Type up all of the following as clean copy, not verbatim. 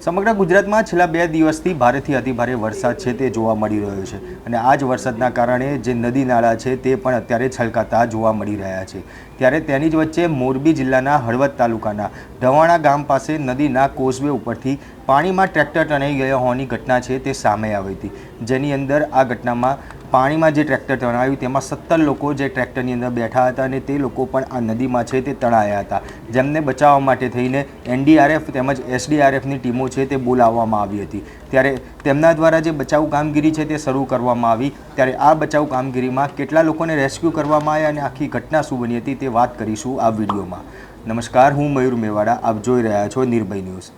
સમગ્ર ગુજરાતમાં છેલ્લા 2 દિવસથી ભારેથી અતિભારે વરસાદ છે તે જોવા મળી રહ્યો છે અને આ જ વરસાદના કારણે જે નદી નાળા છે તે પણ અત્યારે છલકાતા જોવા મળી રહ્યા છે। ત્યારે તેની જ વચ્ચે મોરબી જિલ્લાના હળવદ તાલુકાના ઢવાણા ગામ પાસે નદીના કોઝવે ઉપરથી પાણીમાં ટ્રેક્ટર તણાઈ ગયા હોવાની ઘટના છે તે સામે આવી હતી, જેની અંદર આ ઘટનામાં પાણીમાં જે ટ્રેક્ટર તણાયું તેમાં 17 લોકો જે ટ્રેક્ટરની અંદર બેઠા હતા અને તે લોકો પણ આ નદીમાં છે તે તણાયા હતા, જેમને બચાવવા માટે થઈને એનડીઆરએફ તેમજ એસડીઆરએફની ટીમો છે તે બોલાવવામાં આવી હતી। ત્યારે તેમના દ્વારા જે બચાવ કામગીરી છે તે શરૂ કરવામાં આવી। ત્યારે આ બચાવ કામગીરીમાં કેટલા લોકોને રેસ્ક્યુ કરવામાં આવ્યા અને આખી ઘટના શું બની હતી તે વાત કરીશું આ વિડીયોમાં। નમસ્કાર, હું મયુર મેવાડા, આપ જોઈ રહ્યા છો નિર્ભય ન્યૂઝ।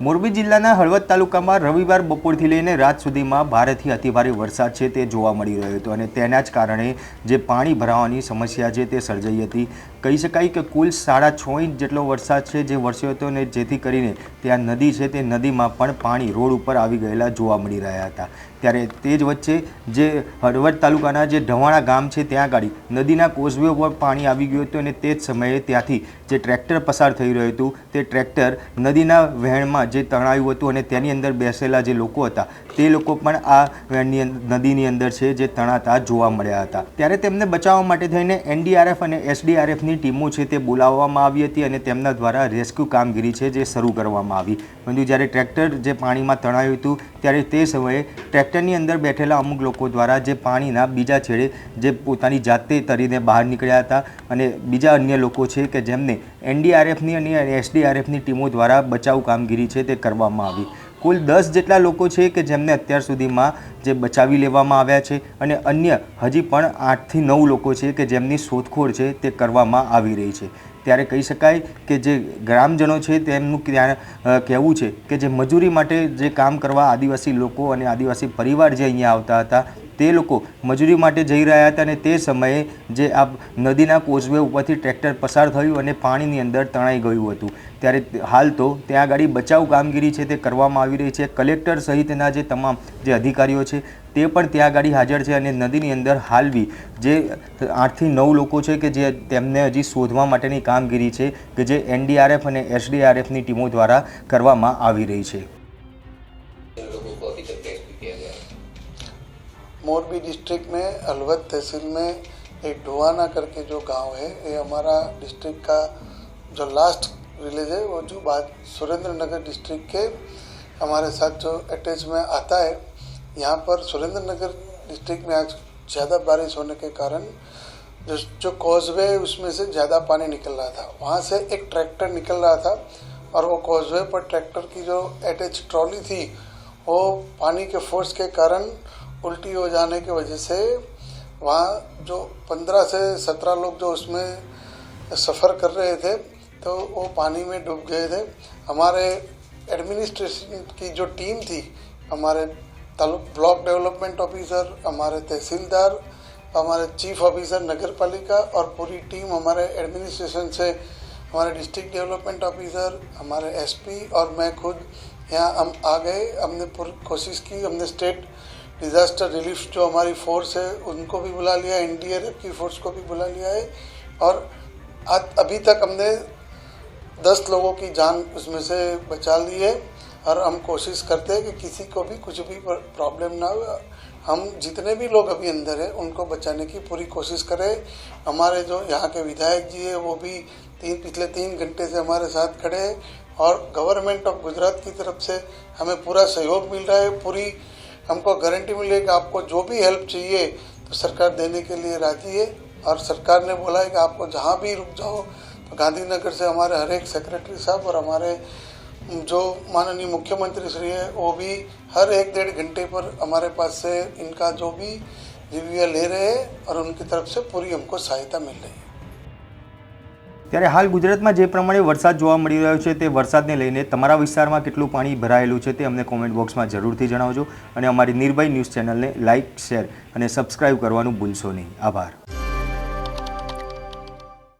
મોરબી જિલ્લાના હળવદ તાલુકામાં રવિવાર બપોરથી લઈને રાત સુધીમાં ભારેથી અતિભારે વરસાદ છે તે જોવા મળી રહ્યો હતો અને તેના જ કારણે જે પાણી ભરાવાની સમસ્યા છે તે સર્જાઈ હતી। કહી શકાય કે કુલ 6.5 ઇંચ જેટલો વરસાદ છે જે વરસ્યો હતો ને જેથી કરીને ત્યાં નદી છે તે નદીમાં પણ પાણી રોડ ઉપર આવી ગયેલા જોવા મળી રહ્યા હતા। ત્યારે તે જ વચ્ચે જે હળવદ તાલુકાના જે ઢવાણા ગામ છે ત્યાં આગળ નદીના કોઝવે ઉપર પાણી આવી ગયું હતું અને તે જ સમયે ત્યાંથી જે ટ્રેક્ટર પસાર થઈ રહ્યું હતું તે ટ્રેક્ટર નદીના વહેણમાં જે તણાયું હતું અને તેની અંદર બેસેલા જે લોકો હતા તે લોકો પણ આ નદીની અંદર છે જે તણાતા જોવા મળ્યા હતા। ત્યારે તેમને બચાવવા માટે થઈને એનડીઆરએફ અને એસડીઆરએફની ટીમો છે તે બોલાવવામાં આવી હતી અને તેમના દ્વારા રેસ્ક્યુ કામગીરી છે જે શરૂ કરવામાં આવી। પરંતુ જ્યારે ટ્રેક્ટર જે પાણીમાં તણાયું હતું ત્યારે તે સમયે ટ્રેક્ટરની અંદર બેઠેલા અમુક લોકો દ્વારા જે પાણીના બીજા છેડે જે પોતાની જાતે તરીને બહાર નીકળ્યા હતા અને બીજા અન્ય લોકો છે કે જેમને એનડીઆરએફની અને એસડીઆરએફની ટીમો દ્વારા બચાવ કામગીરી છે તે કરવામાં આવી। કુલ 10 જેટલા લોકો છે કે જેમને અત્યાર સુધીમાં જે બચાવી લેવામાં આવ્યા છે અને અન્ય હજી પણ 8 થી 9 લોકો છે કે જેમની શોધખોળ છે તે કરવામાં આવી રહી છે। ત્યારે કહી શકાય કે જે ગ્રામજનો છે તેમનું કહેવું છે કે જે મજૂરી માટે જે કામ કરવા આદિવાસી લોકો અને આદિવાસી પરિવાર જે અહીંયા આવતા હતા તે લોકો મજૂરી માટે જઈ રહ્યા હતા અને તે સમયે જે આ નદીના કોઝવે ઉપરથી ટ્રેક્ટર પસાર થયું અને પાણીની અંદર તણાઈ ગયું હતું। ત્યારે હાલ તો ત્યાં આગળ બચાવ કામગીરી છે તે કરવામાં આવી રહી છે। કલેક્ટર સહિતના જે તમામ જે અધિકારીઓ છે તે પણ ત્યાં આગળ હાજર છે અને નદીની અંદર હાલવી જે 8 થી 9 લોકો છે કે જે તેમને હજી શોધવા માટેની કામગીરી છે કે જે એનડીઆરએફ અને એસડીઆરએફની ટીમો દ્વારા કરવામાં આવી રહી છે। मोरबी डिस्ट्रिक्ट में अलवद तहसील में एक ढुआना करके जो गांव है ये हमारा डिस्ट्रिक्ट का जो लास्ट विलेज है वो जो बाद सुरेंद्रनगर डिस्ट्रिक्ट के हमारे साथ जो अटैच में आता है। यहाँ पर सुरेंद्रनगर डिस्ट्रिक्ट में आज ज़्यादा बारिश होने के कारण जो कॉजवे है उसमें से ज़्यादा पानी निकल रहा था, वहाँ से एक ट्रैक्टर निकल रहा था और वो कॉजवे पर ट्रैक्टर की जो अटैच ट्रॉली थी वो पानी के फोर्स के कारण उल्टी हो जाने की वजह से वहाँ जो 15 से 17 लोग जो उसमें सफ़र कर रहे थे तो वो पानी में डूब गए थे। हमारे एडमिनिस्ट्रेशन की जो टीम थी, हमारे ब्लॉक डेवलपमेंट ऑफिसर, हमारे तहसीलदार, हमारे चीफ ऑफिसर नगर पालिका और पूरी टीम हमारे एडमिनिस्ट्रेशन से हमारे डिस्ट्रिक्ट डेवलपमेंट ऑफिसर, हमारे एसपी और मैं खुद यहाँ हम आ गए। हमने पूरी कोशिश की, हमने स्टेट डिज़ास्टर रिलीफ जो हमारी फोर्स है उनको भी बुला लिया, एनडीआरएफ की फोर्स को भी बुला लिया है और आज अभी तक हमने 10 लोगों की जान उसमें से बचा ली है और हम कोशिश करते हैं कि किसी को भी कुछ भी प्रॉब्लम ना हो। हम जितने भी लोग अभी अंदर हैं उनको बचाने की पूरी कोशिश करें। हमारे जो यहाँ के विधायक जी है वो भी पिछले 3 घंटे से हमारे साथ खड़े हैं और गवर्नमेंट ऑफ गुजरात की तरफ से हमें पूरा सहयोग मिल रहा है। पूरी हमको गारंटी मिली है कि आपको जो भी हेल्प चाहिए तो सरकार देने के लिए राजी है और सरकार ने बोला है कि आपको जहाँ भी रुक जाओ तो गांधीनगर से हमारे हर एक सेक्रेटरी साहब और हमारे जो माननीय मुख्यमंत्री श्री है वो भी हर 1-1.5 घंटे पर हमारे पास से इनका जो भी रिव्यू ले रहे हैं और उनकी तरफ से पूरी हमको सहायता मिल रही है। ત્યારે હાલ ગુજરાતમાં જે પ્રમાણે વરસાદ જોવા મળી રહ્યો છે તે વરસાદને લઈને તમારા વિસ્તારમાં કેટલું પાણી ભરાયેલું છે તે અમને કોમેન્ટ બોક્સમાં જરૂરથી જણાવજો અને અમારી નિર્ભય ન્યૂઝ ચેનલને લાઇક, શેર અને સબસ્ક્રાઇબ કરવાનું ભૂલશો નહીં। આભાર।